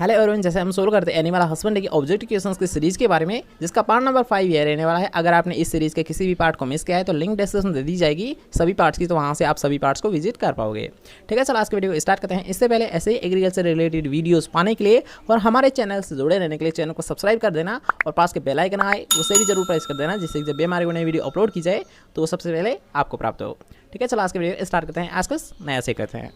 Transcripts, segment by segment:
Hello everyone, जैसे हम solve करते हैं एनिमल हस्बेंड्री की ऑब्जेक्टिव क्वेश्चंस की सीरीज के बारे में, जिसका पार्ट नंबर 5 ये रहने वाला है। अगर आपने इस सीरीज के किसी भी पार्ट को मिस किया है तो लिंक डिस्क्रिप्शन दे दी जाएगी सभी पार्ट्स की, तो वहाँ से आप सभी पार्ट्स को विजिट कर पाओगे। ठीक है, चलो आज के वीडियो को स्टार्ट करते हैं। इससे पहले ऐसे ही एग्रीकल्चर रिलेटेड वीडियोस पाने के लिए और हमारे चैनल से जुड़े रहने के लिए चैनल को सब्सक्राइब कर देना और पास के बेल आइकन आए उसे भी जरूर प्रेस कर देना, जिससे जब भी हमारे को नई वीडियो अपलोड की जाए तो वो सबसे पहले आपको प्राप्त हो। ठीक है, चलो आज के वीडियो स्टार्ट करते हैं। आज कुछ नया से करते हैं।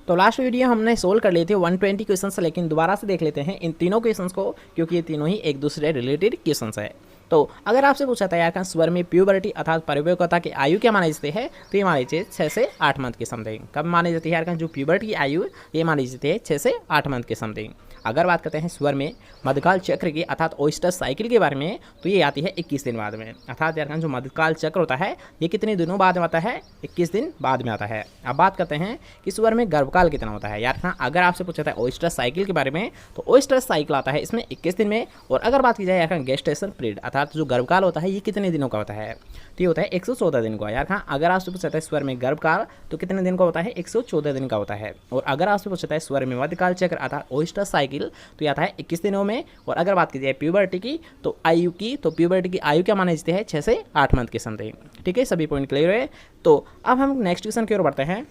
तो लास्ट वीडियो हमने सोल्व कर लिए थे 120 क्वेश्चंस, लेकिन दोबारा से देख लेते हैं इन तीनों क्वेश्चंस को, क्योंकि ये तीनों ही एक दूसरे रिलेटेड क्वेश्चंस है। तो अगर आपसे पूछा था यार स्वर में प्यूबर्टी अर्थात परिपक्वता की आयु क्या मानी जाती है, तो ये मानी जाती है 6 से 8 मंथ के समथिंग। कब मानी जाती है यार जो प्यूबर्टी की आयु, ये मानी जाती है 6 से 8 मंथ के समथिंग। अगर बात करते हैं स्वर में मध्यकाल चक्र की अर्थात ओइस्टर साइकिल के बारे में, तो ये आती है 21 दिन बाद में। अर्थात यार जो मध्यकाल चक्र होता है ये कितने दिनों बाद में आता है, 21 दिन बाद में आता है। अब बात करते हैं कि स्वर में गर्भकाल कितना होता है। यार अगर आपसे पूछा था ओइस्टर साइकिल के बारे में, तो ओइस्टर साइकिल आता है इसमें 21 दिन में। और अगर बात की जाए यार गेस्टेशन पीरियड अर्थात जो गर्भकाल होता है ये कितने दिनों का होता है, तो ये होता है 114 दिन का। यार अगर आपसे पूछा था स्वर में गर्भकाल तो कितने दिन का होता है, 114 दिन का होता है। और अगर आपसे पूछा था स्वर में मध्यकाल चक्र अर्थात ओइस्टर साइकिल, तो ये आता है 21 दिनों में। और अगर बात की जाए प्यूबर्टी की तो आयु की, तो प्यूबर्टी की आयु क्या मानी जाती है, 6 से 8 मंथ के समथिंग। ठीक है, सभी पॉइंट क्लियर है। तो अब हम नेक्स्ट क्वेश्चन की ओर बढ़ते हैं।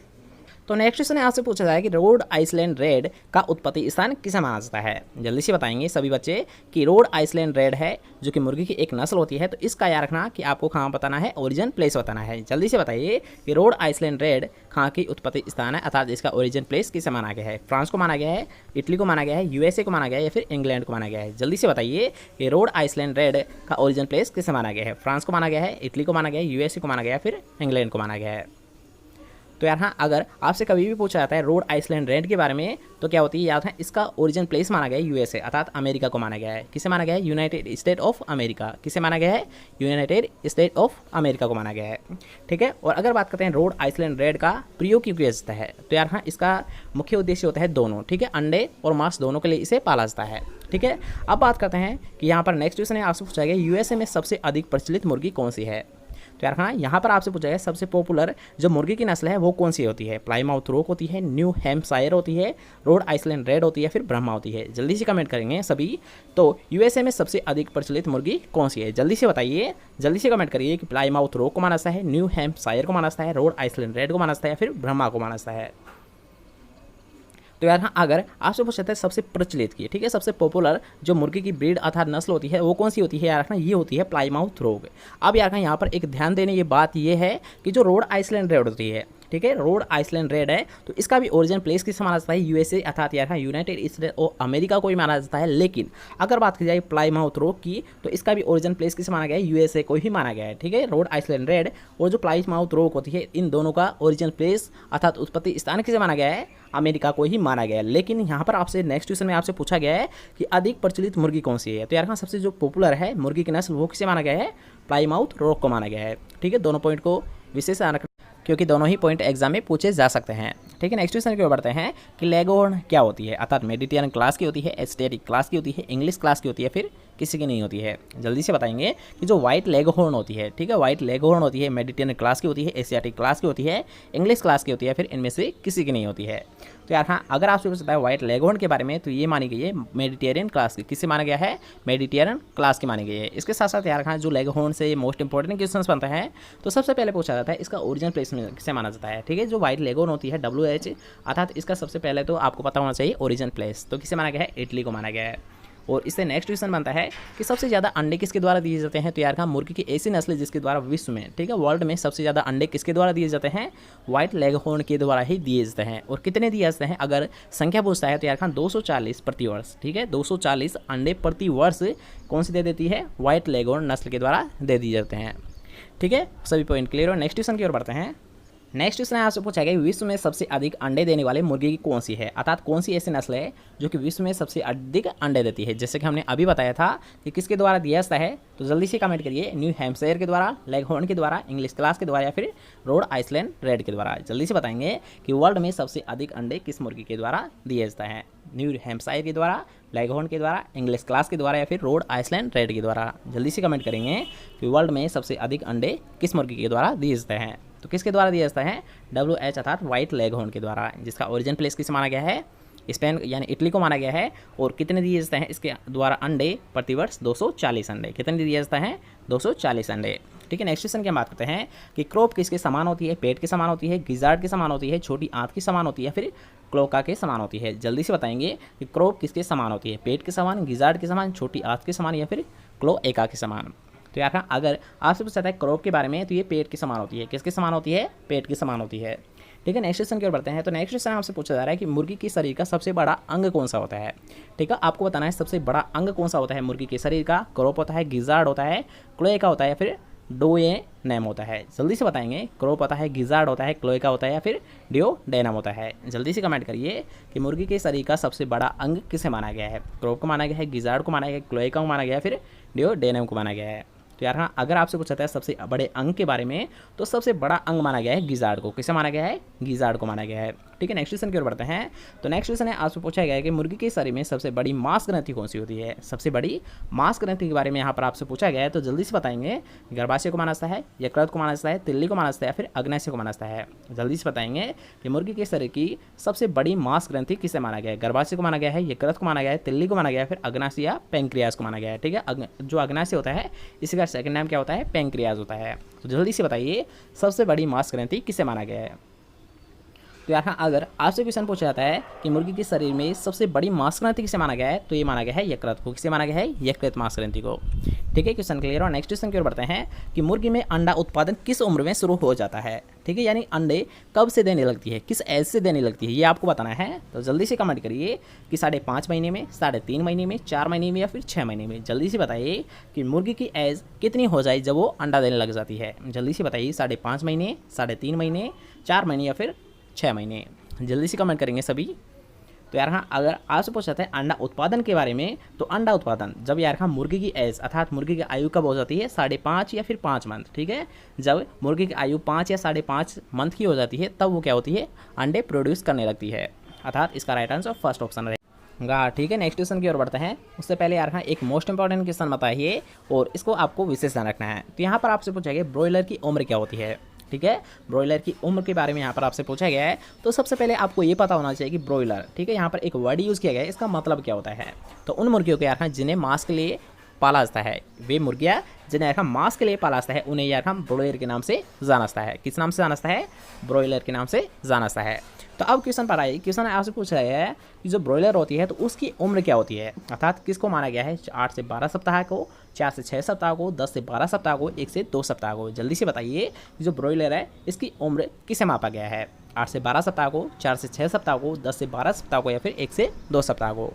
तो नेक्स्ट क्वेश्चन आपसे पूछा जाए कि रोड आइसलैंड रेड का उत्पत्ति स्थान किसे माना जाता है। जल्दी से बताएंगे सभी बच्चे कि रोड आइसलैंड रेड है जो कि मुर्गी की एक नस्ल होती है। तो इसका याद रखना कि आपको कहाँ बताना है, ओरिजिन प्लेस बताना है। जल्दी से बताइए कि रोड आइसलैंड रेड कहाँ की उत्पत्ति स्थान है अर्थात इसका ओरिजिन प्लेस किसे माना गया है। फ्रांस को माना गया है, इटली को माना गया है, यूएसए को माना गया है या फिर इंग्लैंड को माना गया है। जल्दी से बताइए कि रोड आइसलैंड रेड का ओरिजिन प्लेस किसे माना गया है। फ्रांस को माना गया है, इटली को माना गया है, यूएसए को माना गया है, फिर इंग्लैंड को माना गया है। तो यार अगर आपसे कभी भी पूछा जाता है रोड आइसलैंड रेड के बारे में, तो क्या होती है याद है इसका ओरिजिन प्लेस माना गया है यूएसए अर्थात अमेरिका को माना गया है। किसे माना गया है, यूनाइटेड स्टेट ऑफ अमेरिका। किसे माना गया है, यूनाइटेड स्टेट ऑफ अमेरिका को माना गया है। ठीक है, और अगर बात करते हैं रोड आइसलैंड रेड का प्रयोग क्यों किया जाता है, तो यार इसका मुख्य उद्देश्य होता है दोनों। ठीक है, अंडे और मांस दोनों के लिए इसे पाला जाता है। ठीक है, अब बात करते हैं कि यहाँ पर नेक्स्ट क्वेश्चन है आपसे पूछा गया यूएसए में सबसे अधिक प्रचलित मुर्गी कौन सी है। तो यार यहाँ पर आपसे पूछा गया सबसे पॉपुलर जो मुर्गी की नस्ल है वो कौन सी होती है। प्लाईमाउथ रोक होती है, न्यू हैम्पशायर होती है, रोड आइसलैंड रेड होती है, फिर ब्रह्मा होती है। जल्दी से कमेंट करेंगे सभी। तो यूएसए में सबसे अधिक प्रचलित मुर्गी कौन सी है, जल्दी से बताइए, जल्दी से कमेंट करिए कि प्लाईमाउथ रोक को माना जाता है, न्यू हैम्पशायर को माना जाता है, रोड आइसलैंड रेड को माना जाता है या फिर ब्रह्मा को माना जाता है। तो यार अगर आपसे पूछा है सबसे प्रचलित की, ठीक है, सबसे पॉपुलर जो मुर्गी की ब्रीड अर्थात नस्ल होती है वो कौन सी होती है यार ये होती है प्लाईमाउथ रोग। अब यार यहाँ पर एक ध्यान देने ये बात ये है कि जो रोड आइसलैंड रेड होती है, ठीक है, रोड आइसलैंड रेड है, तो इसका भी ओरिजिन प्लेस किससे माना जाता है, यूएसए अर्थात यार यूनाइटेड स्टेट ऑफ अमेरिका को ही माना जाता है। लेकिन अगर बात की जाए प्लाईमाउथ रोग की, तो इसका भी ओरिजिन प्लेस किसे माना गया है, यूएसए को ही माना गया है। ठीक है, रोड आइसलैंड रेड और जो प्लाईमाउथ रोग होती है इन दोनों का ओरिजिन प्लेस अर्थात उत्पत्ति स्थान किसे माना गया है, अमेरिका को ही माना गया है। लेकिन यहाँ पर आपसे नेक्स्ट क्वेश्चन में आपसे पूछा गया है कि अधिक प्रचलित मुर्गी कौन सी है। तो यार सबसे जो पॉपुलर है मुर्गी की नस्ल वो किसे माना गया है, प्लाईमाउथ रोग को माना गया है। ठीक है, दोनों पॉइंट को विशेष ध्यान रखना क्योंकि दोनों ही पॉइंट एग्जाम में पूछे जा सकते हैं। ठीक है, नेक्स्ट क्वेश्चन की ओर बढ़ते हैं कि लेगहॉर्न क्या होती है अर्थात मेडिटेरियन क्लास की होती है, एस्टेटिक क्लास की होती है, इंग्लिश क्लास की होती है, फिर किसी की नहीं होती है। जल्दी से बताएंगे कि जो व्हाइट लेगहॉर्न होती है, ठीक है, व्हाइट लेगहॉर्न होती है, मेडिटेरियन क्लास की होती है, एशियाटिक क्लास की होती है, इंग्लिश क्लास की होती है, फिर इनमें से किसी की नहीं होती है। तो यार अगर आपसे पूछता है व्हाइट लेगहॉर्न के बारे में, तो ये मानी गई है मेडिटेरियन क्लास की। किसे माना गया है, मेडिटेरियन क्लास की मानी गई है। इसके साथ साथ यार जो लेगहॉर्न से मोस्ट इंपॉर्टेंट क्वेश्चन बनता है, तो सबसे पहले पूछा जाता है इसका ओरिजिनल प्लेस में किसे माना जाता है। ठीक है, जो व्हाइट लेगहॉर्न होती है WH अर्थात इसका सबसे पहले तो आपको पता होना चाहिए ओरिजिनल प्लेस, तो किसे माना गया है, इटली को माना गया है। और इससे नेक्स्ट क्वेश्चन बनता है कि सबसे ज़्यादा अंडे किसके द्वारा दिए जाते हैं। तो यार मुर्गी की ऐसी नस्ल जिसके द्वारा विश्व में, ठीक है, वर्ल्ड में सबसे ज़्यादा अंडे किसके द्वारा दिए जाते हैं, व्हाइट लेगहॉर्न के द्वारा ही दिए जाते हैं। और कितने दिए जाते हैं अगर संख्या पूछता है, तो यार 240 प्रति वर्ष। ठीक है, 240 अंडे प्रति वर्ष कौन सी दे देती है, व्हाइट लेगहॉर्न नस्ल के द्वारा दे दिए जाते हैं। ठीक है, सभी पॉइंट क्लियर हो। नेक्स्ट क्वेश्चन की ओर बढ़ते हैं। नेक्स्ट क्वेश्चन आपसे पूछा गया विश्व में सबसे अधिक अंडे देने वाले मुर्गी की कौन सी है, अर्थात कौन सी ऐसी नस्ल है जो कि विश्व में सबसे अधिक अंडे देती है। जैसे कि हमने अभी बताया था कि किसके द्वारा दिया जाता है, तो जल्दी से कमेंट करिए। न्यू हैम्पशायर के द्वारा, लेगहॉर्न के द्वारा, इंग्लिश क्लास के द्वारा या फिर रोड आइसलैंड रेड के द्वारा। जल्दी से बताएंगे कि वर्ल्ड में सबसे अधिक अंडे किस मुर्गी के द्वारा दिए जाता है। न्यू हैम्पशायर के द्वारा, लेगहॉर्न के द्वारा, इंग्लिश क्लास के द्वारा या फिर रोड आइसलैंड रेड के द्वारा। जल्दी से कमेंट करेंगे कि वर्ल्ड में सबसे अधिक अंडे किस मुर्गी के द्वारा दिए जाते हैं। तो किसके द्वारा दिया जाता है, WH अर्थात व्हाइट लेगहॉर्न के द्वारा, जिसका ओरिजिन प्लेस किस माना गया है, स्पेन यानी इटली को माना गया है। और कितने दिए जाते हैं इसके द्वारा अंडे, प्रतिवर्ष 240 अंडे। कितने दिए जाते हैं, 240 अंडे। ठीक है, नेक्स्ट क्वेश्चन की बात करते हैं कि क्रोप किसके समान होती है, पेट के समान होती है, गिजार्ड के समान होती है, छोटी आंत के समान होती है, फिर क्लोका के समान होती है। जल्दी से बताएंगे कि क्रोप किसके समान होती है, पेट के समान, गिजार्ड के समान, छोटी आंत के समान या फिर क्लोएका के समान। तो यार अगर आपसे पूछा है क्रोप के बारे में तो ये पेट के समान होती है। किसके समान होती है, पेट के समान होती है। ठीक है, नेक्स्ट क्वेश्चन की ओर बढ़ते हैं। तो नेक्स्ट क्वेश्चन आपसे पूछा जा रहा है कि मुर्गी के शरीर का सबसे बड़ा अंग कौन सा होता है। ठीक है, आपको बताना है सबसे बड़ा अंग कौन सा होता है मुर्गी के शरीर का। क्रोप होता है, गिजार्ड होता है, क्लोएका होता है या फिर डुओडेनम होता है। जल्दी से बताएंगे, क्रोप होता है, गिजार्ड होता है, क्लोएका होता है या फिर डुओडेनम होता है। जल्दी से कमेंट करिए कि मुर्गी के शरीर का सबसे बड़ा अंग किसे माना गया है। क्रोप को माना गया है, गिजार्ड को माना गया है, क्लोएका को माना गया है, फिर डुओडेनम को माना गया है। तो यार अगर आपसे पूछा है सबसे बड़े अंग के बारे में तो सबसे बड़ा अंग माना गया है गिजार्ड को। किसे माना गया है, गिजार्ड को माना गया है। ठीक है, नेक्स्ट क्वेश्चन की ओर बढ़ते हैं। तो नेक्स्ट क्वेश्चन है आपसे पूछा गया है कि मुर्गी के शरीर में सबसे बड़ी मांस ग्रंथि कौन सी होती है। सबसे बड़ी मांस ग्रंथि के बारे में यहाँ पर आपसे पूछा गया है। तो जल्दी से बताएंगे, गर्भाशय को माना जाता है, यकृत को माना जाता है, तिल्ली को माना जाता है या फिर अग्नाशय को माना जाता है। जल्दी से बताएंगे कि मुर्गी के शरीर की सबसे बड़ी मांस ग्रंथि किसे माना गया है। गर्भाशय को माना गया है, यकृत को माना गया है, तिल्ली को माना गया है, फिर अग्नाशय या पेंक्रियाज को माना गया है। ठीक है, जो अग्नाशय होता है इसी का सेकंड नाम क्या होता है, पेंक्रियाज होता है। तो जल्दी से बताइए सबसे बड़ी मांस ग्रंथि किसे माना गया है। तो यहाँ अगर आपसे क्वेश्चन पूछा जाता है कि मुर्गी के शरीर में सबसे बड़ी मांस ग्रंथि किसे माना गया है, तो ये माना गया है यकृत को। किसे माना गया है, यकृत मांस ग्रंथि को। ठीक है, क्वेश्चन क्लियर। और नेक्स्ट क्वेश्चन की ओर बढ़ते हैं कि मुर्गी में अंडा उत्पादन किस उम्र में शुरू हो जाता है। ठीक है, यानी अंडे कब से देने लगती है, किस एज से देने लगती है, ये आपको बताना है। तो जल्दी से कमेंट करिए कि 5.5 महीने में, 3.5 महीने में, 4 महीने में या फिर 6 महीने में। जल्दी से बताइए कि मुर्गी की एज कितनी हो जाए जब वो अंडा देने लग जाती है। जल्दी से बताइए, 5.5 महीने, 3.5 महीने, 4 महीने या फिर 6 महीने। जल्दी से कमेंट करेंगे सभी। तो यार अगर आपसे पूछा है अंडा उत्पादन के बारे में, तो अंडा उत्पादन जब यार मुर्गी की एज अर्थात मुर्गी की आयु कब हो जाती है, 5.5 या फिर 5 मंथ। ठीक है, जब मुर्गी की आयु 5 या 5.5 मंथ की हो जाती है तब वो क्या होती है, अंडे प्रोड्यूस करने लगती है। अर्थात इसका राइट आंसर फर्स्ट ऑप्शन रहेगा। ठीक है, नेक्स्ट क्वेश्चन की ओर बढ़ते हैं। उससे पहले यार एक मोस्ट इंपॉर्टेंट क्वेश्चन बताइए और इसको आपको विशेष ध्यान रखना है। तो यहाँ पर आपसे पूछा गया ब्रॉयलर की उम्र क्या होती है। ठीक है, ब्रॉयलर की उम्र के बारे में यहाँ पर आपसे पूछा गया है। तो सबसे पहले आपको ये पता होना चाहिए कि ब्रॉयलर, ठीक है, यहाँ पर एक वर्ड यूज़ किया गया है, इसका मतलब क्या होता है। तो उन मुर्गियों को यार जिन्हें मांस के लिए पाला जाता है, वे मुर्गियाँ जिन्हें यार मांस के लिए पाला जाता है उन्हें यार ब्रॉयलर के नाम से जाना जाता है। किस नाम से जाना जाता है, ब्रॉयलर के नाम से जाना जाता है। तो अब क्वेश्चन पर आइए, क्वेश्चन आपसे पूछा गया है कि जो ब्रॉयलर होती है तो उसकी उम्र क्या होती है, अर्थात किसको माना गया है, 8 से 12 सप्ताह को, 4 से 6 सप्ताह को, 10 से 12 सप्ताह को, 1 से 2 सप्ताह को। जल्दी से बताइए जो ब्रॉयलर है इसकी उम्र किसे मापा गया है, 8 से 12 सप्ताह को, 4 से 6 सप्ताह को, 10 से 12 सप्ताह को या फिर 1 से 2 सप्ताह को।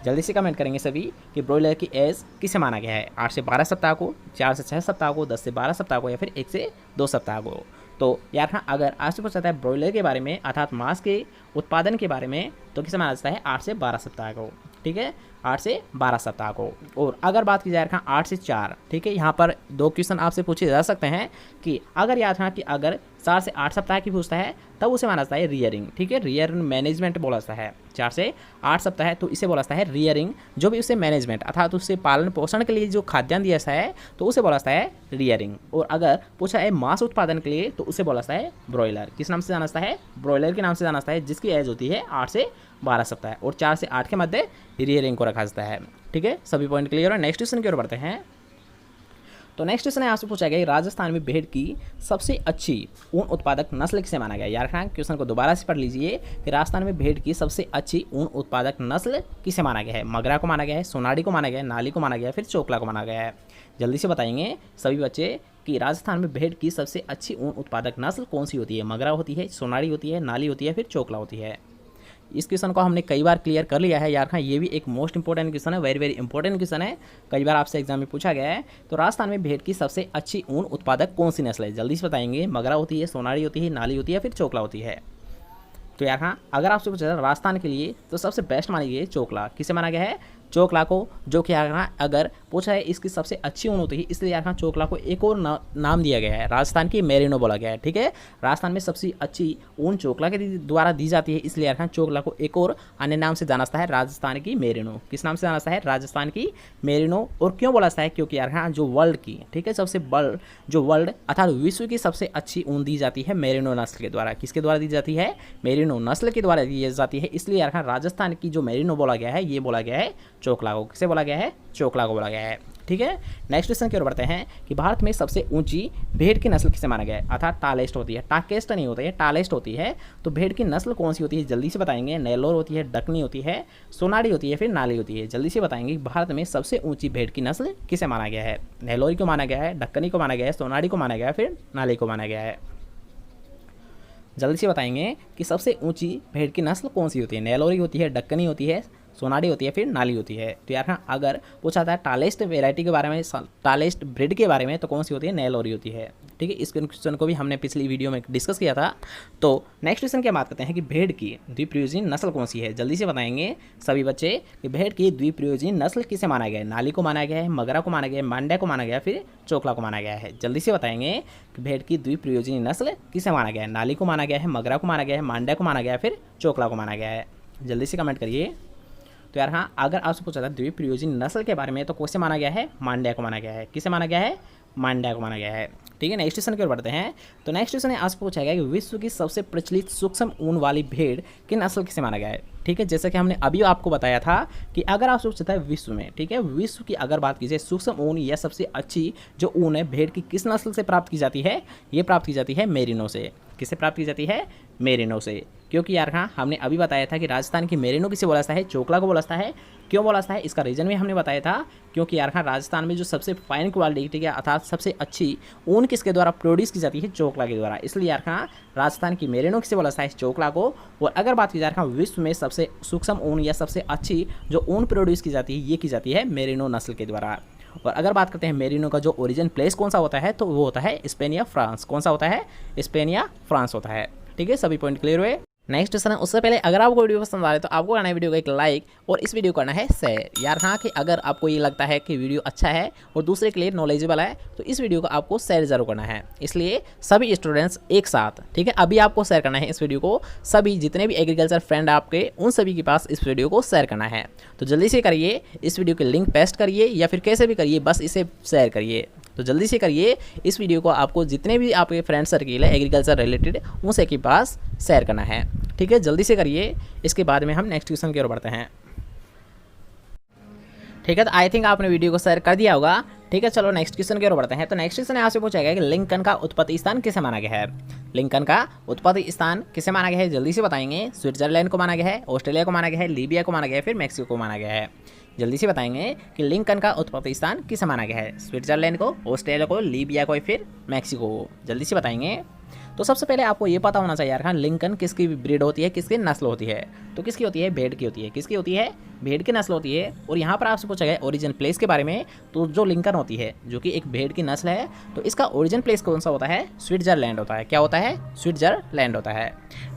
जल्दी से कमेंट करेंगे सभी कि ब्रॉयलर की एज किसे माना गया है, 8 से 12 सप्ताह को, 4 से 6 सप्ताह को, 10 से 12 सप्ताह को या फिर 1 से 2 सप्ताह को। तो यार अगर आपसे पूछा जाता है ब्रॉयलर के बारे में अर्थात मांस के उत्पादन के बारे में तो किसे माना जाता है, 8 से 12 सप्ताह को। ठीक है, 8 से 12 सप्ताह को। और अगर बात की जाए 8 से 4, ठीक है, यहाँ पर 2 क्वेश्चन आपसे पूछे जा सकते हैं कि अगर याद रखना कि अगर 4 से 8 सप्ताह की पूछता है तब उसे माना जाता है रियरिंग। ठीक है, रियर मैनेजमेंट बोला जाता है। 4 से 8 सप्ताह है तो इसे बोला जाता है रियरिंग, जो भी उसे मैनेजमेंट अर्थात उससे पालन पोषण के लिए जो खाद्यान्न दिया जाता है तो उसे बोला जाता है रियरिंग। और अगर पूछा है मांस उत्पादन के लिए तो उसे बोला जाता है ब्रॉयलर। किस नाम से जाना जाता है, ब्रॉयलर के नाम से जाना जाता है, जिसकी एज होती है 8 से 12 सप्ताह और 4 से 8 के मध्य रियरिंग को रखा जाता है। ठीक है, सभी पॉइंट क्लियर है। नेक्स्ट क्वेश्चन की ओर बढ़ते हैं। तो नेक्स्ट क्वेश्चन है आपसे पूछा गया राजस्थान में भेड़ की सबसे अच्छी ऊन उत्पादक नस्ल किसे माना गया। यार क्वेश्चन को दोबारा से पढ़ लीजिए कि राजस्थान में भेड़ की सबसे अच्छी ऊन उत्पादक नस्ल किसे माना गया है, मगरा को माना गया है, सोनाड़ी को माना गया है, नाली को माना गया है, फिर चोकला को माना गया है। जल्दी से बताएंगे सभी बच्चे कि राजस्थान में भेड़ की सबसे अच्छी ऊन उत्पादक नस्ल कौन सी होती है, मगरा होती है, सोनाड़ी होती है, नाली होती है, फिर चोकला होती है। इस क्वेश्चन को हमने कई बार क्लियर कर लिया है यार। हाँ, ये भी एक मोस्ट इंपॉर्टेंट क्वेश्चन है, वेरी वेरी इंपॉर्टेंट क्वेश्चन है, कई बार आपसे एग्जाम में पूछा गया है। तो राजस्थान में भेड़ की सबसे अच्छी ऊन उत्पादक कौन सी नस्ल है? जल्दी से बताएंगे। मगरा होती है, सोनारी होती है, नाली होती है, फिर चोकला होती है। तो यार हाँ, अगर आपसे पूछा जाए राजस्थान के लिए तो सबसे बेस्ट मानी गई है चोकला। किसे माना गया है? चोकला को। जो कि यार हाँ, अगर पूछा है इसकी सबसे अच्छी ऊन होती है, इसलिए यार हाँ चोकला को एक और नाम दिया गया है, राजस्थान की मेरिनो बोला गया है। ठीक है, राजस्थान में सबसे अच्छी ऊन चोकला के द्वारा दी जाती है, इसलिए यार हाँ चोकला को एक और अन्य नाम से जाना जाता है, राजस्थान की मेरिनो। किस नाम से जाना जाता है? राजस्थान की मेरिनो। और क्यों बोला जाता है? क्योंकि यार हाँ जो वर्ल्ड की, ठीक है, सबसे जो वर्ल्ड अर्थात विश्व की सबसे अच्छी ऊन दी जाती है मेरिनो नस्ल के द्वारा। किसके द्वारा दी जाती है? मेरिनो नस्ल के द्वारा दी जाती है, इसलिए यार हाँ राजस्थान की जो मेरिनो बोला गया है, ये बोला गया है चोकला को। किसे बोला गया है? चोकला को बोला गया है। ठीक है, नेक्स्ट क्वेश्चन की ओर बढ़ते हैं कि भारत में सबसे ऊंची भेड़ की नस्ल किसे माना गया है? अर्थात टालेस्ट होती है, टाकेस्ट नहीं होती है, टालेस्ट होती है। तो भेड़ की नस्ल कौन सी होती है? जल्दी से बताएंगे। नेलोर होती है, डकनी होती है, सोनारी होती है, फिर नाली होती है। जल्दी से बताएंगे भारत में सबसे ऊंची भेड़ की नस्ल किसे माना गया है? नेलोरी को माना गया है, डकनी को माना गया है, सोनारी को माना गया है, फिर नाली को माना गया है। जल्दी से बताएंगे कि सबसे ऊंची भेड़ की नस्ल कौन सी होती है? नेलोरी होती है, डक्कनी होती है, सोनारी होती है, फिर नाली होती है। तो यार हाँ, अगर पूछा था टालेस्ट वेराइटी के बारे में, टालेस्ट ब्रीड के बारे में, तो कौन सी होती है? नेलोरी होती है। ठीक है, इस क्वेश्चन को भी हमने पिछली वीडियो में डिस्कस किया था। तो नेक्स्ट क्वेश्चन की बात करते हैं कि भेड़ की द्विप्रयोजनी नस्ल कौन सी है? जल्दी से बताएंगे सभी बच्चे कि भेड़ की द्विप्रयोजनी नस्ल किसे माना गया है? नाली को माना गया है, मगरा को माना गया है, मांड्या को माना गया है, फिर चोकला को माना गया है। जल्दी से बताएंगे कि भेड़ की द्विप्रयोजनी नस्ल किसे माना गया है? नाली को माना गया है, मगरा को माना गया है, मांड्या को माना गया है, फिर चोकला को माना गया है। जल्दी से कमेंट करिए। तो यार हाँ, अगर आपसे पूछा था द्विप्रयोजनी नस्ल के बारे में, तो किसे माना गया है? मांड्या को माना गया है। किसे माना गया है? मांड्या को माना गया है। ठीक है, नेक्स्ट क्वेश्चन की ओर बढ़ते हैं। तो नेक्स्ट क्वेश्चन आपसे पूछा गया कि विश्व की सबसे प्रचलित सूक्ष्म ऊन वाली भेड़ की नस्ल किसे माना गया है? ठीक है, जैसे कि हमने अभी आपको बताया था कि अगर आपसे पूछा है विश्व में, ठीक है, विश्व की अगर बात की जाए सूक्ष्म ऊन या सबसे अच्छी जो ऊन है भेड़ की किस नस्ल से प्राप्त की जाती है? ये प्राप्त की जाती है मेरिनो से। किससे प्राप्त की जाती है? मेरिनो से। क्योंकि यार हाँ, हमने अभी बताया था कि राजस्थान की मेरिनो किसे बोला जाता है? चोकला को बोला जाता है। क्यों बोला जाता है? इसका रीज़न भी हमने बताया था, क्योंकि यार हाँ राजस्थान में जो सबसे फाइन क्वालिटी, ठीक है, अर्थात सबसे अच्छी ऊन किसके द्वारा प्रोड्यूस की जाती है? चोकला के द्वारा। इसलिए यार हाँ राजस्थान की मेरिनो किसे बोला जाता है? चोकला को। और अगर बात की जाए हाँ विश्व में सबसे सूक्ष्म ऊन या सबसे अच्छी जो ऊन प्रोड्यूस की जाती है, ये की जाती है मेरिनो नस्ल के द्वारा। और अगर बात करते हैं मेरिनो का जो ओरिजिन प्लेस कौन सा होता है, तो वो होता है स्पेन या फ्रांस। कौन सा होता है? स्पेन या फ्रांस होता है। ठीक है, सभी पॉइंट क्लियर हुए। नेक्स्ट क्वेश्चन है, उससे पहले अगर आपको वीडियो पसंद आ रहा है तो आपको करना है वीडियो को एक लाइक और इस वीडियो को करना है शेयर। यार हाँ, कि अगर आपको ये लगता है कि वीडियो अच्छा है और दूसरे के लिए नॉलेजेबल है, तो इस वीडियो को आपको शेयर जरूर करना है। इसलिए सभी स्टूडेंट्स एक साथ, ठीक है, अभी आपको शेयर करना है इस वीडियो को। सभी जितने भी एग्रीकल्चर फ्रेंड आपके, उन सभी के पास इस वीडियो को शेयर करना है। तो जल्दी से करिए, इस वीडियो के लिंक पेस्ट करिए या फिर कैसे भी करिए, बस इसे शेयर करिए। तो जल्दी से करिए, इस वीडियो को आपको जितने भी आपके फ्रेंड सर्किल है एग्रीकल्चर रिलेटेड, उन से के पास शेयर करना है। ठीक है, जल्दी से करिए। इसके बाद में हम नेक्स्ट क्वेश्चन की ओर बढ़ते हैं। ठीक है, तो आई थिंक आपने वीडियो को शेयर कर दिया होगा। ठीक है, चलो नेक्स्ट क्वेश्चन की ओर बढ़ते हैं। तो नेक्स्ट क्वेश्चन आपसे पूछा गया कि लिंकन का उत्पत्ति स्थान किसे माना गया है? लिंकन का उत्पत्ति स्थान किसे माना गया है? जल्दी से बताएंगे। स्विट्जरलैंड को माना गया है, ऑस्ट्रेलिया को माना गया है, लीबिया को माना गया है, फिर मैक्सिको को माना गया है। जल्दी से बताएंगे कि लिंकन का उत्पत्ति स्थान किसे माना गया है? स्विट्जरलैंड को, ऑस्ट्रेलिया को, लीबिया को, फिर मैक्सिको को। जल्दी से बताएंगे। तो सबसे पहले आपको ये पता होना चाहिए यार हाँ, लिंकन किसकी ब्रीड होती है, किसकी नस्ल होती है? तो किसकी होती है? भेड़ की होती है। किसकी होती है? भेड़ की नस्ल होती है। और यहाँ पर आपसे पूछा गया ओरिजिन प्लेस के बारे में। तो जो लिंकन होती है, जो कि एक भेड़ की नस्ल है, तो इसका ओरिजिन प्लेस कौन सा होता है? स्विट्जरलैंड होता है। क्या होता है? स्विट्जरलैंड होता है।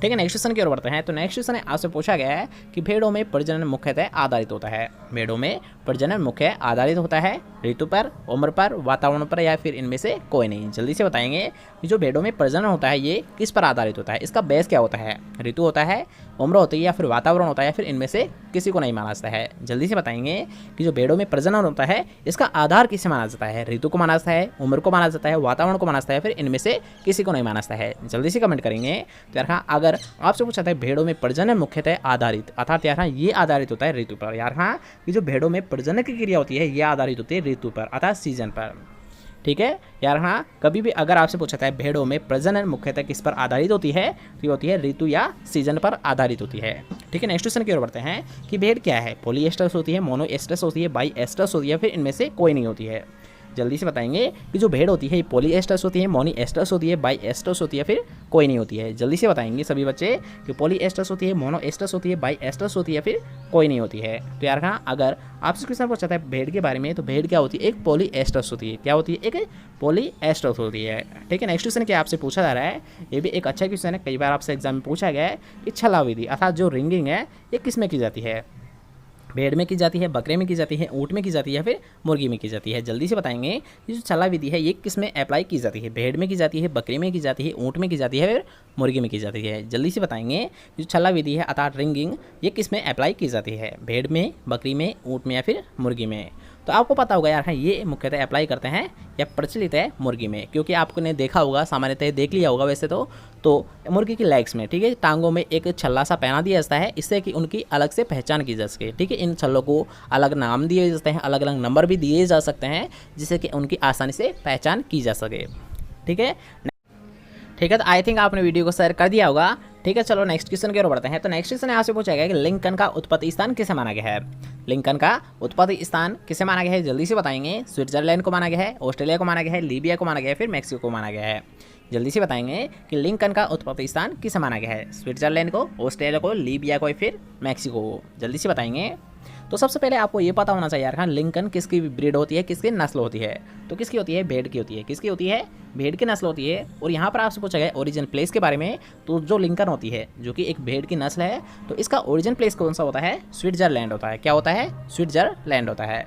ठीक है, नेक्स्ट क्वेश्चन की ओर बढ़ते हैं। तो नेक्स्ट क्वेश्चन आपसे पूछा गया है कि भेड़ों में प्रजनन मुख्यतः आधारित होता है। भेड़ों में प्रजनन मुख्य आधारित होता है ऋतु पर, उम्र पर, वातावरण पर, या फिर इनमें से कोई नहीं। जल्दी से बताएंगे कि जो भेड़ों में प्रजनन होता है ये किस पर आधारित होता है? इसका बेस क्या होता है? ऋतु होता है, उम्र होती है, या फिर वातावरण होता है, या फिर इनमें से किसी को नहीं माना जाता है? जल्दी से बताएंगे कि जो भेड़ों में प्रजनन होता है इसका आधार किसे माना जाता है? ऋतु को माना जाता है, उम्र को माना जाता है, वातावरण को माना जाता है, फिर इनमें से किसी को नहीं माना जाता है? जल्दी से कमेंट करेंगे। तो यार हाँ, अगर आपसे पूछा था भेड़ों में प्रजनन मुख्यतः आधारित, अर्थात यार हाँ ये आधारित होता है ऋतु पर। यार हाँ, कि जो भेड़ों में प्रजनन की क्रिया होती है ये आधारित होती है ऋतु पर, अर्थात सीजन पर। ठीक है यार हाँ, कभी भी अगर आपसे पूछा है भेड़ों में प्रजनन मुख्यतः किस पर आधारित होती है, तो ये होती है ऋतु या सीजन पर आधारित होती है। ठीक है, नेक्स्ट क्वेश्चन की ओर बढ़ते हैं कि भेड़ क्या है? पॉलीएस्ट्रस होती है, मोनोएस्ट्रस होती है, बाईएस्ट्रस होती है, फिर इनमें से कोई नहीं होती है? जल्दी से बताएंगे कि जो भेड़ होती है ये पॉलीएस्टर्स होती है, मोनोएस्टर्स होती है, बाईएस्टर्स होती है, फिर कोई नहीं होती है। जल्दी से बताएंगे सभी बच्चे कि पॉलीएस्टर्स होती है, मोनोएस्टर्स होती है, बाईएस्टर्स होती है, फिर कोई नहीं होती है। तो यार हाँ, अगर आपसे क्वेश्चन पूछा था भेड़ के बारे में, तो भेड़ क्या होती है? एक पॉलीएस्टर्स होती है। क्या होती है? एक पॉलीएस्टर्स होती है। ठीक है, नेक्स्ट क्वेश्चन क्या आपसे पूछा जा रहा है, ये भी एक अच्छा क्वेश्चन है, कई बार आपसे एग्जाम में पूछा गया है कि छला विधि अर्थात जो रिंगिंग है ये किस में की जाती है? भेड़ में की जाती है, बकरे में की जाती है, ऊँट में की जाती है, या फिर मुर्गी में की जाती है? जल्दी से बताएंगे ये जो छला विधि है ये किस में अप्लाई की जाती है? भेड़ में की जाती है, बकरी में की जाती है, ऊँट में की जाती है, फिर मुर्गी में की जाती है? जल्दी से बताएंगे ये जो छला विधि है अर्थात रिंगिंग ये किस में अप्लाई की जाती है? भेड़ में, बकरी में, ऊँट में, या फिर मुर्गी में? तो आपको पता होगा यार, हाँ ये मुख्यतः अप्लाई करते हैं या प्रचलित है मुर्गी में, क्योंकि आपने देखा होगा, सामान्यतः देख लिया होगा वैसे तो मुर्गी की लेग्स में, ठीक है, टांगों में एक छल्ला सा पहना दिया जाता है, इससे कि उनकी अलग से पहचान की जा सके। ठीक है, इन छल्लों को अलग नाम दिए जाते हैं, अलग अलग नंबर भी दिए जा सकते हैं, जिससे कि उनकी आसानी से पहचान की जा सके। ठीक है, ठीक है, तो आई थिंक आपने वीडियो को शेयर कर दिया होगा। ठीक है, चलो नेक्स्ट क्वेश्चन की ओर बढ़ते हैं। तो नेक्स्ट क्वेश्चन आपसे पूछा गया कि लिंकन का उत्पत्ति स्थान किसे माना गया है? लिंकन का उत्पत्ति स्थान किसे माना गया है? जल्दी से बताएंगे। स्विट्जरलैंड को माना गया है, ऑस्ट्रेलिया को माना गया है, लीबिया को माना गया है, फिर मैक्सिको को माना गया है? जल्दी से बताएंगे कि लिंकन का उत्पत्ति स्थान किसे माना गया है? स्विट्जरलैंड को, ऑस्ट्रेलिया को, लीबिया को, फिर मैक्सिको को? जल्दी से बताएंगे। तो सबसे पहले आपको ये पता होना चाहिए यार, हाँ लिंकन किसकी ब्रीड होती है, किसकी नस्ल होती है? तो किसकी होती है? भेड़ की होती है। किसकी होती है? भेड़ की नस्ल होती है। और यहाँ पर आपसे पूछा गया ओरिजिन प्लेस के बारे में, तो जो लिंकन होती है जो कि एक भेड़ की नस्ल है, तो इसका ओरिजिन प्लेस कौन सा होता है? स्विट्जरलैंड होता है। क्या होता है? स्विट्जरलैंड होता है।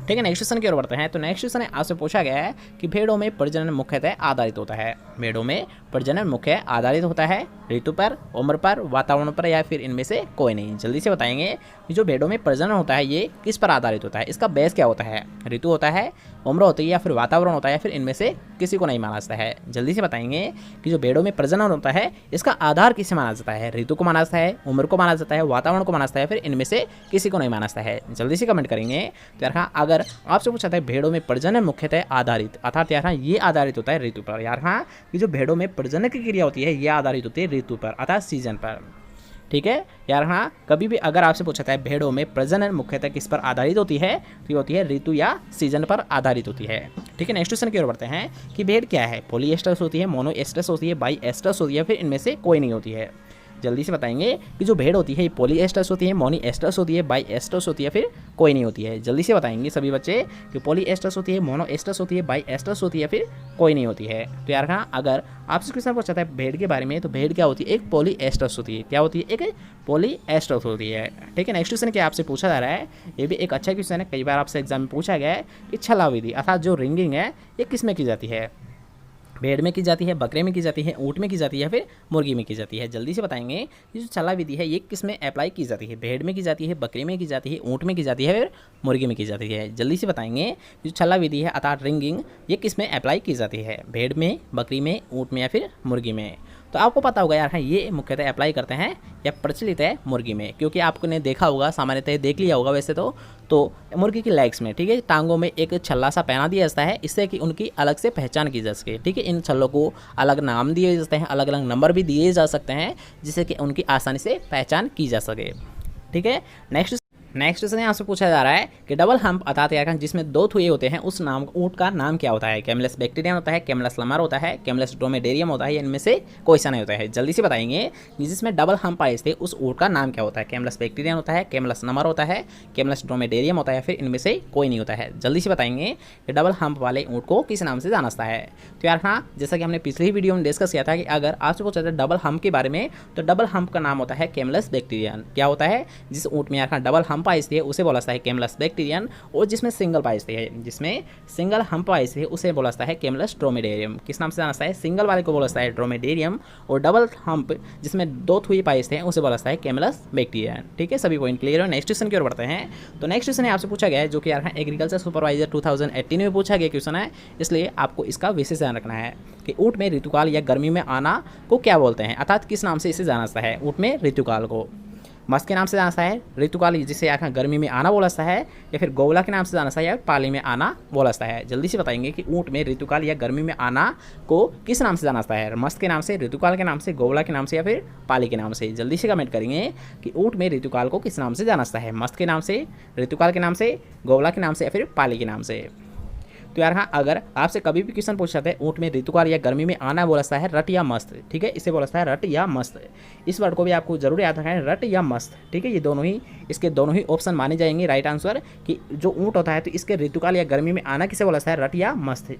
ठीक है, नेक्स्ट क्वेश्चन की ओर बढ़ते हैं। तो नेक्स्ट क्वेश्चन आपसे पूछा गया है कि भेड़ों में प्रजनन मुख्यतः आधारित होता है। भेड़ों में प्रजनन मुख्य आधारित होता है ऋतु पर, उम्र पर, वातावरण पर, या फिर इनमें से कोई नहीं? जल्दी से बताएंगे जो भेड़ों में प्रजनन होता है ये किस पर आधारित होता है? इसका बेस क्या होता है? ऋतु होता है, उम्र होती है, या फिर वातावरण होता है, या फिर इनमें से किसी को नहीं माना जाता है? जल्दी से बताएंगे कि जो भेड़ों में प्रजनन होता है इसका आधार किसे माना जाता है? ऋतु को माना जाता है, उम्र को माना जाता है, वातावरण को माना जाता है, फिर इनमें से किसी को नहीं माना जाता है? जल्दी से कमेंट करेंगे। तो यार हाँ, अगर आपसे पूछा था भेड़ों में प्रजनन मुख्यतः आधारित अर्थात यार हाँ ये आधारित होता है ऋतु पर। यार हाँ, कि जो भेड़ों में प्रजनन की क्रिया होती है ये आधारित होती है ऋतु पर अर्थात सीजन पर। ठीक है यार हाँ, कभी भी अगर आपसे पूछा है भेड़ों में प्रजनन मुख्यतः किस पर आधारित होती है, तो ये होती है ऋतु या सीजन पर आधारित होती है। ठीक है, नेक्स्ट क्वेश्चन की ओर बढ़ते हैं कि भेड़ क्या है? पॉलीएस्टर्स होती है, मोनोएस्टर्स होती है, बाईएस्टर्स होती है, फिर इनमें से कोई नहीं होती है? जल्दी से बताएंगे कि जो भेड़ होती है ये पॉलीएस्टर्स होती है, मोनोएस्टर्स होती है, बाईएस्टर्स होती है, फिर कोई नहीं होती है? जल्दी से बताएंगे सभी बच्चे कि पॉलीएस्टर्स होती है, मोनोएस्टर्स होती है, बाईएस्टर्स होती है, फिर कोई नहीं होती है? तो यार हाँ, अगर आपसे क्वेश्चन पूछा था भेड़ के बारे में, तो भेड़ क्या होती है? एक पॉलीएस्टर्स होती है। क्या होती है? एक पॉलीएस्टर्स होती है। ठीक है, नेक्स्ट क्वेश्चन क्या आपसे पूछा जा रहा है, ये भी एक अच्छा क्वेश्चन है, कई बार आपसे एग्जाम में पूछा गया है कि छला विधि अर्थात जो रिंगिंग है ये किस में की जाती है? भेड़ में की जाती है, बकरे में की जाती है, ऊँट में की जाती है, या फिर मुर्गी में की जाती है? जल्दी से बताएंगे ये जो छला विधि है ये किस में अप्लाई की जाती है? भेड़ में की जाती है, बकरी में की जाती है, ऊँट में की जाती है, फिर मुर्गी में की जाती है? जल्दी से बताएंगे जो छला विधि है अर्थात रिंगिंग ये किस में अप्लाई की जाती है? भेड़ में, बकरी में, ऊँट में, या फिर मुर्गी में? तो आपको पता होगा यार, हाँ ये मुख्यतः अप्लाई करते हैं या प्रचलित है मुर्गी में, क्योंकि आपने देखा होगा, सामान्यतः देख लिया होगा वैसे तो मुर्गी की लेग्स में, ठीक है, टांगों में एक छल्ला सा पहना दिया जाता है, इससे कि उनकी अलग से पहचान की जा सके। ठीक है, इन छल्लों को अलग नाम दिए जाते हैं, अलग अलग नंबर भी दिए जा सकते हैं, जिससे कि उनकी आसानी से पहचान की जा सके। ठीक है, नेक्स्ट क्वेश्चन यहाँ से पूछा जा रहा है कि डबल हम्प अर्थात यार जिसमें दो थुए होते हैं उस नाम ऊँट का नाम क्या होता है? कैमलस बैक्टीरियम होता है, कैमलस लमर होता है, कैमलस ड्रोमेडेरियम होता है, या इनमें से कोई सा नहीं होता है? जल्दी से बताएंगे जिसमें डबल हम्प आए थे उस ऊँट का नाम क्या होता है? कैमलस बैक्टीरियम होता है, कैमलस लमर होता है, कैमलस ड्रोमेडेरियम होता है, फिर इनमें से कोई नहीं होता है? जल्दी से बताएंगे कि डबल हम्प वाले ऊँट को किस नाम से जाना जाता है? तो यार हाँ, जैसा कि हमने पिछली वीडियो में डिस्कस किया था कि अगर आपसे पूछा था डबल हम्प के बारे में, तो डबल हम्प का नाम होता है कैमलस बैक्टीरियम। क्या होता है? जिस ऊँट में यार हाँ डबल हम्प आए थे उसे बोला है कैमलस बैक्टीरियम, और जिसमें सिंगल पाइस है, जिसमें सिंगल हम्प पाइस है उसे बोला जाता है कैमलस ड्रोमेडेरियम। किस नाम से जाना जाता है? सिंगल वाले को बोला जाता है ड्रोमेडेरियम, और डबल हम्प जिसमें दो थुई पाइस हैं उसे बोला जाता है कैमलस बैक्टीरियम। ठीक है, सभी पॉइंट क्लियर है। नेक्स्ट क्वेश्चन की ओर बढ़ते हैं। तो नेक्स्ट क्वेश्चन आपसे पूछा गया है, जो कि यार एग्रीकल्चर सुपरवाइजर 2018 में पूछा गया क्वेश्चन है, इसलिए आपको इसका विशेष ध्यान रखना है कि ऊँट में ऋतुकाल या गर्मी में आना को क्या बोलते हैं, अर्थात किस नाम से इसे जाना जाता है? ऊँट में ऋतुकाल को मस्त के नाम से जाना है, ऋतुकाल जिसे आखिर गर्मी में आना बोला जाता है, या फिर गोवला के नाम से जाना है, या पाली में आना बोला जाता है? जल्दी से बताएंगे कि ऊँट में ऋतुकाल या गर्मी में आना को किस नाम से जाना जाता है? मस्त के नाम से, ऋतुकाल के नाम से, गोवला के नाम से, या फिर पाली के नाम से? जल्दी से कमेंट करेंगे कि ऊँट में ऋतुकाल को किस नाम से जाना जाता है? मस्त के नाम से, ऋतुकाल के नाम से, गोवला के नाम से, या फिर पाली के नाम से? तो यार हाँ, अगर आपसे कभी भी क्वेश्चन पूछा जाता है ऊँट में ऋतुकाल या गर्मी में आना बोलता है रट या मस्त, ठीक है, इसे बोलता है रट या मस्त। इस वर्ड को भी आपको जरूर याद रखना है, रट या मस्त, ठीक है। ये दोनों ही, इसके दोनों ही ऑप्शन माने जाएंगे राइट आंसर, कि जो ऊँट होता है तो इसके ऋतुकाल या गर्मी में आना किसे बोलता है, रट या मस्त।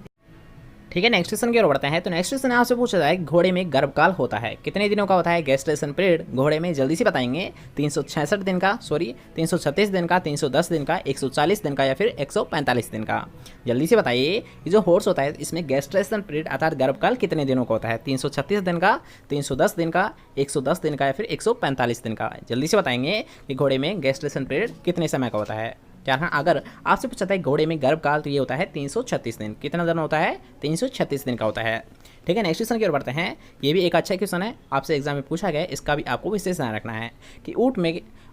ठीक है, नेक्स्ट क्वेश्चन की ओर बढ़ते हैं। तो नेक्स्ट क्वेश्चन आपसे पूछा जाए घोड़े में गर्भकाल होता है कितने दिनों का होता है गेस्टेशन पीरियड घोड़े में, जल्दी से बताएंगे। 366 दिन का, सॉरी 336 दिन का, 310 दिन का, 140 दिन का या फिर 145 दिन का, जल्दी से बताइए। ये जो हॉर्स होता है इसमें गेस्टेशन पीरियड अर्थात गर्भकाल कितने दिनों का होता है, 336 दिन का, 310 दिन का, 110 दिन का या फिर 145 दिन का, जल्दी से बताएंगे कि घोड़े में गेस्टेशन पीरियड कितने समय का होता है। क्या हाँ, अगर आपसे पूछा है घोड़े में गर्भकाल तो ये होता है 336 दिन, कितना दिन होता है, 336 दिन का होता है। ठीक है, नेक्स्ट क्वेश्चन की ओर बढ़ते हैं। ये भी एक अच्छा क्वेश्चन है, आपसे एग्जाम में पूछा गया है, इसका भी आपको विशेष ध्यान रखना है कि